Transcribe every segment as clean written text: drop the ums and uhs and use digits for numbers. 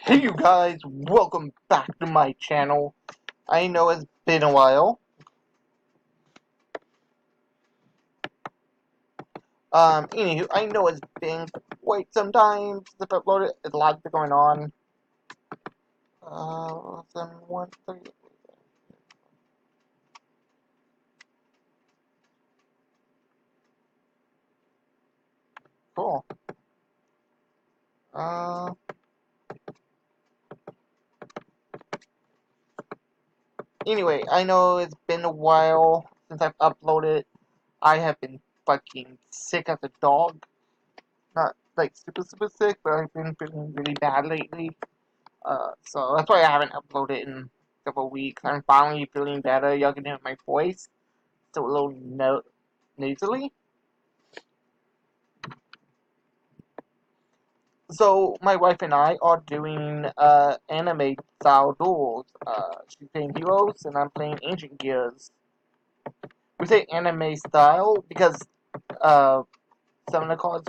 Hey you guys, welcome back to my channel. I know it's been a while. Anywho, I know it's been quite some time since I've uploaded. A lot's been going on. Some 130. Cool. Uh, anyway, I know it's been a while since I've uploaded. I have been fucking sick as a dog. Not like super sick, but I've been feeling really bad lately. So that's why I haven't uploaded in a couple weeks. I'm finally feeling better. Y'all can hear my voice. Still a little nasally. So my wife and I are doing anime style duels. She's playing Heroes and I'm playing Ancient Gears. We say anime style because uh, some of the cards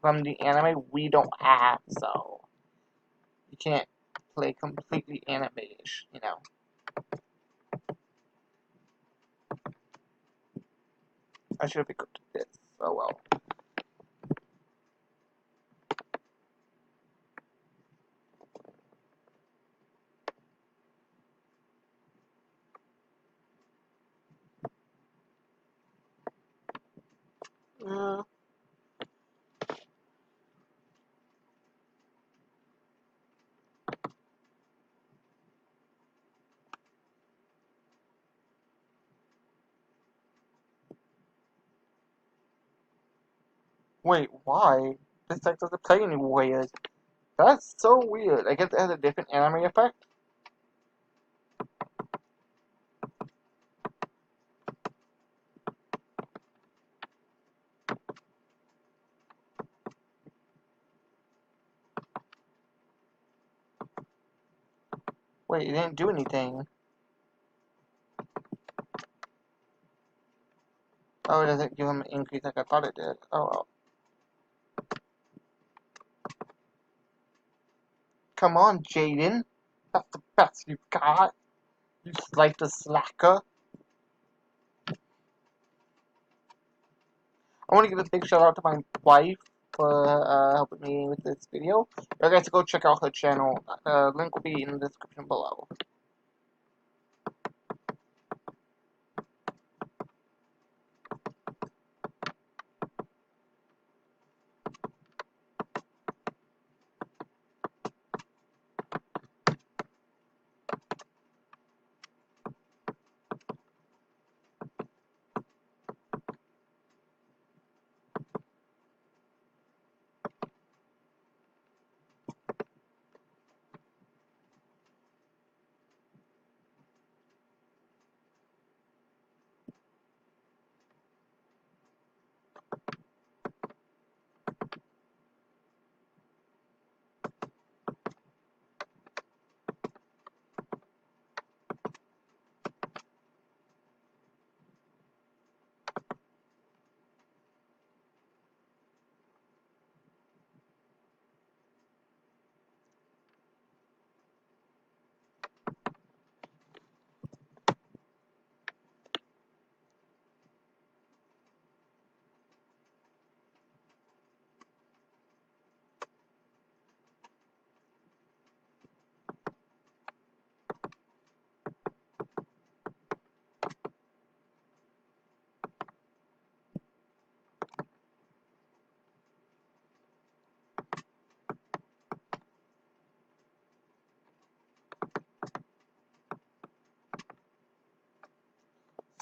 from the anime we don't have, so you can't play completely anime-ish, you know. I should have equipped this. Oh well. Uh, Wait, why? This deck doesn't play any warriors. That's so weird. I guess it has a different anime effect. Wait, it didn't do anything. Oh, it doesn't give him an increase like I thought it did. Oh well. Come on, Jaden. That's the best you've got. You like the slacker. I want to give a big shout out to my wife for helping me with this video. You guys go check out her channel. Link will be in the description below.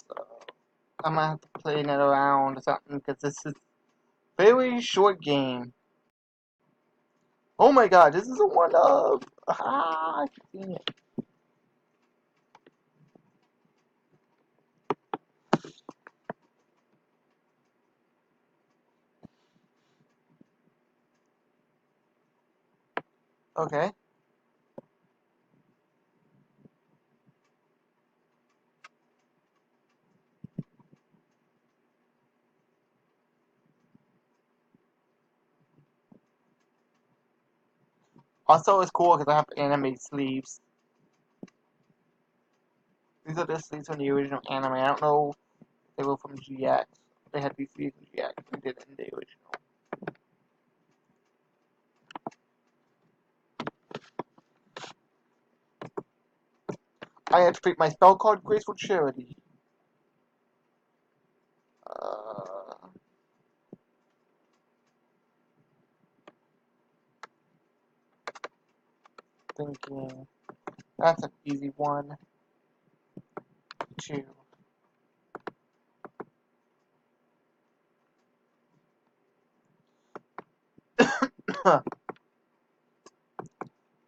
So I'm gonna have to play it around or something because this is a very short game. Oh my god, this is a one of. Ah, I keep seeing it. Okay. Also, it's cool because I have anime sleeves. These are the sleeves from the original anime. I don't know if they were from GX. They had these sleeves in GX. We did it in the original. I had to pick my spell card, Graceful Charity. Thinking that's an easy one. 2.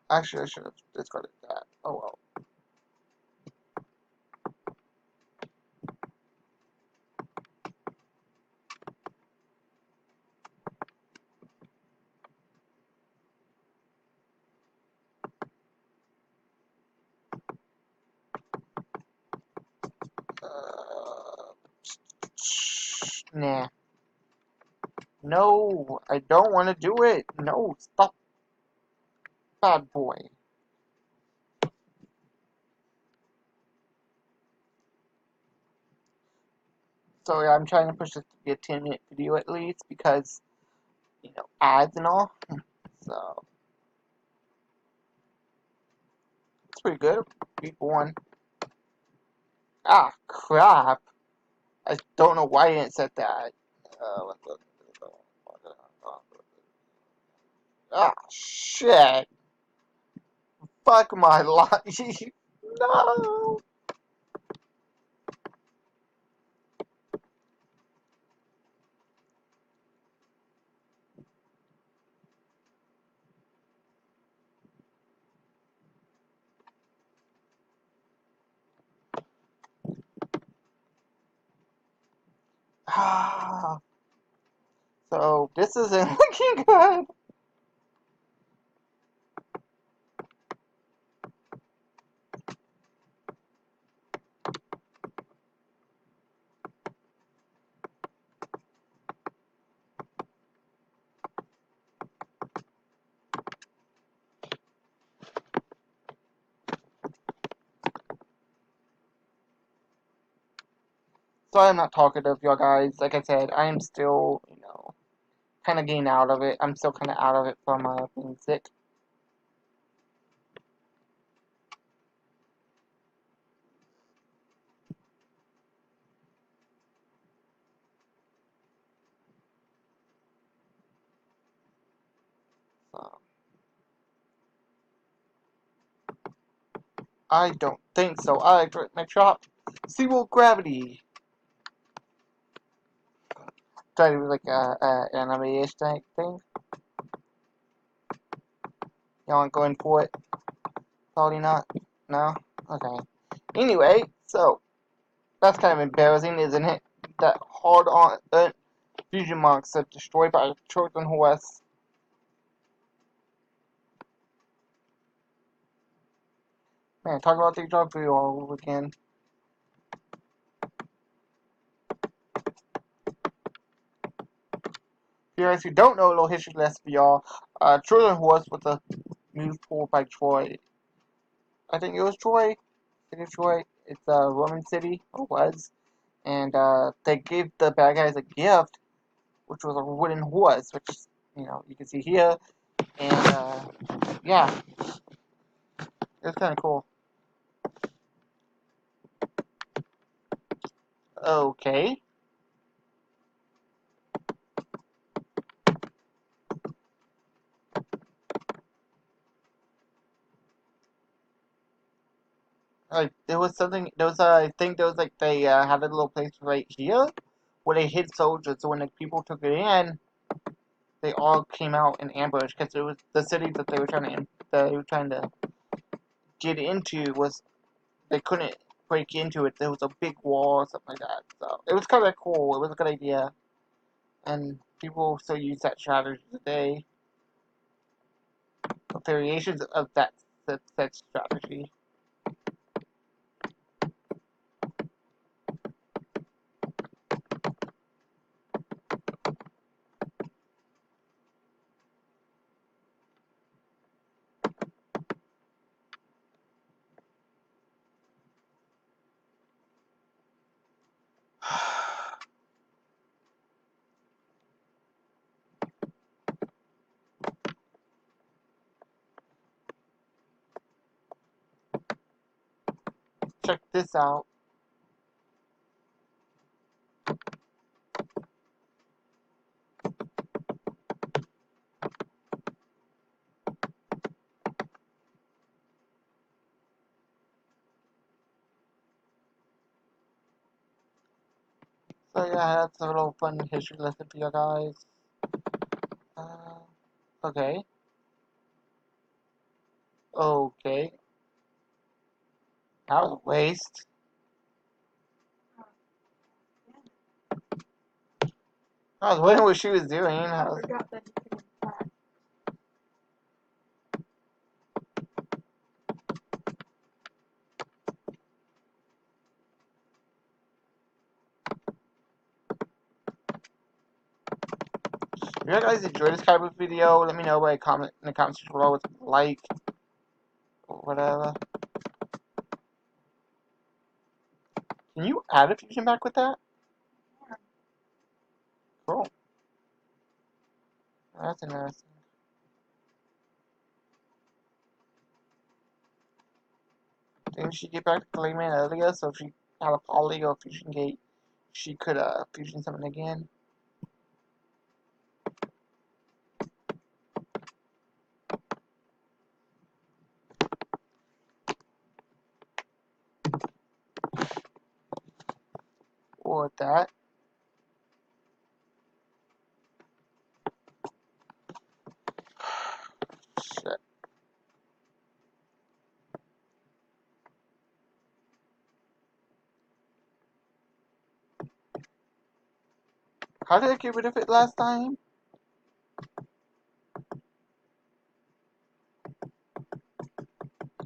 Actually, I should have discarded that. Oh well. Nah. No, I don't want to do it. No, stop, bad boy. So yeah, I'm trying to push this to be a 10-minute video at least because, ads and all. So, it's pretty good. Week 1. Ah, crap. I don't know why I didn't set that. Ah, shit. Fuck my life. No. Ah. So, this isn't looking good. Sorry I'm not talkative, y'all guys. Like I said, I am still, kind of getting out of it. I'm still kind of out of it from being sick. So, I don't think so. I like my chop. Zero gravity. Try to do like a anime-ish type thing. Y'all aren't going for it? Probably not. No? Okay. Anyway, so that's kind of embarrassing, isn't it? That hard-on fusion monster destroyed by a Trojan horse. Man, talk about the job for you all over again. If you guys who don't know, a little history lesson for y'all. Trojan horse was a move pulled by Troy. I think it was Troy. City of Troy. It's a Roman city, or was. And they gave the bad guys a gift, which was a wooden horse, which, you can see here. And, yeah, it was kind of cool. Okay. Like, I think there was, like, they had a little place right here where they hid soldiers, so when the people took it in, they all came out in ambush, because it was the city that they were trying to get into was, they couldn't break into it. There was a big wall or something like that, so it was kind of cool. It was a good idea, and people still use that strategy today, variations of that strategy. check this out. So yeah, that's a little fun history lesson for you guys. Okay. Okay. That was a waste. I was wondering what she was doing. If you guys enjoyed this type of video, let me know by comment in the comments section below with a like or whatever. Can you add a fusion back with that? Cool. That's interesting. Didn't she get back to Clayman earlier? So if she had a poly or fusion gate, she could fusion something again. Or that. Shit. How did I get rid of it last time?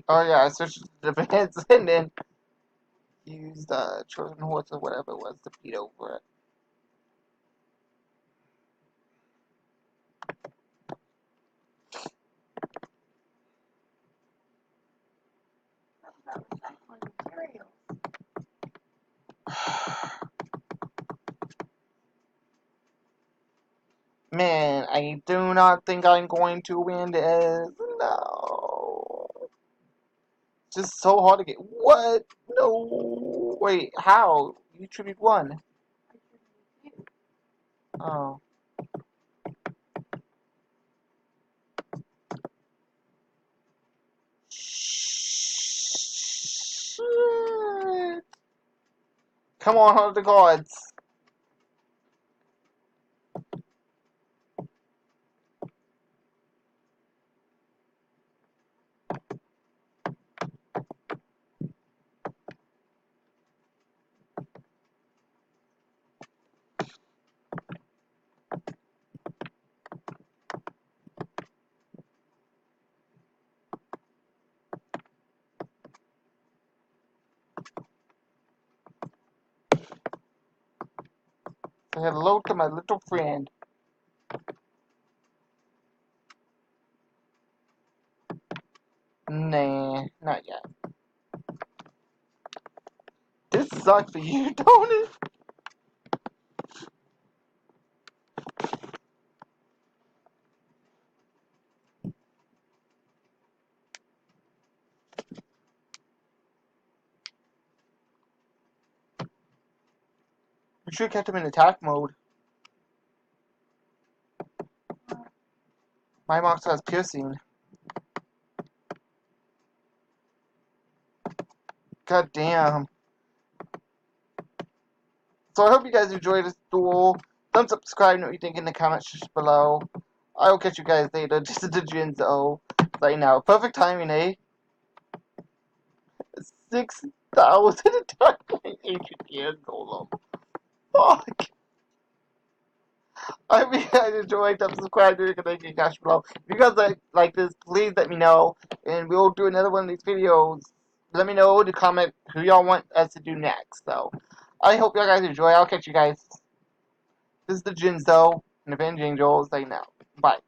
Oh yeah, I switched to defense and then used Trojan horse or whatever it was to beat over it. Man, I do not think I'm going to win this. No. Just so hard to get. What? No. Wait, how? You tribute one. Oh. Shit. Come on, Heart of the Gods. Say hello to my little friend. Nah, not yet. This sucks for you, don't it? We should have kept him in attack mode. My monster has piercing. God damn. So I hope you guys enjoyed this duel. Thumbs up, subscribe, know what you think in the comments just below. I will catch you guys later. Just a Jinzo. Right now. Perfect timing, eh? 6,000 attack point ancient gear golem. Fuck. I hope you guys enjoyed. Thumbs up, subscribe, know what you think in the comments below. If you guys like this, please let me know. And we'll do another one of these videos. Let me know in the comment who y'all want us to do next. So, I hope y'all guys enjoy. I'll catch you guys. This is the Jinzo and Avenge Angels. Say now. Bye.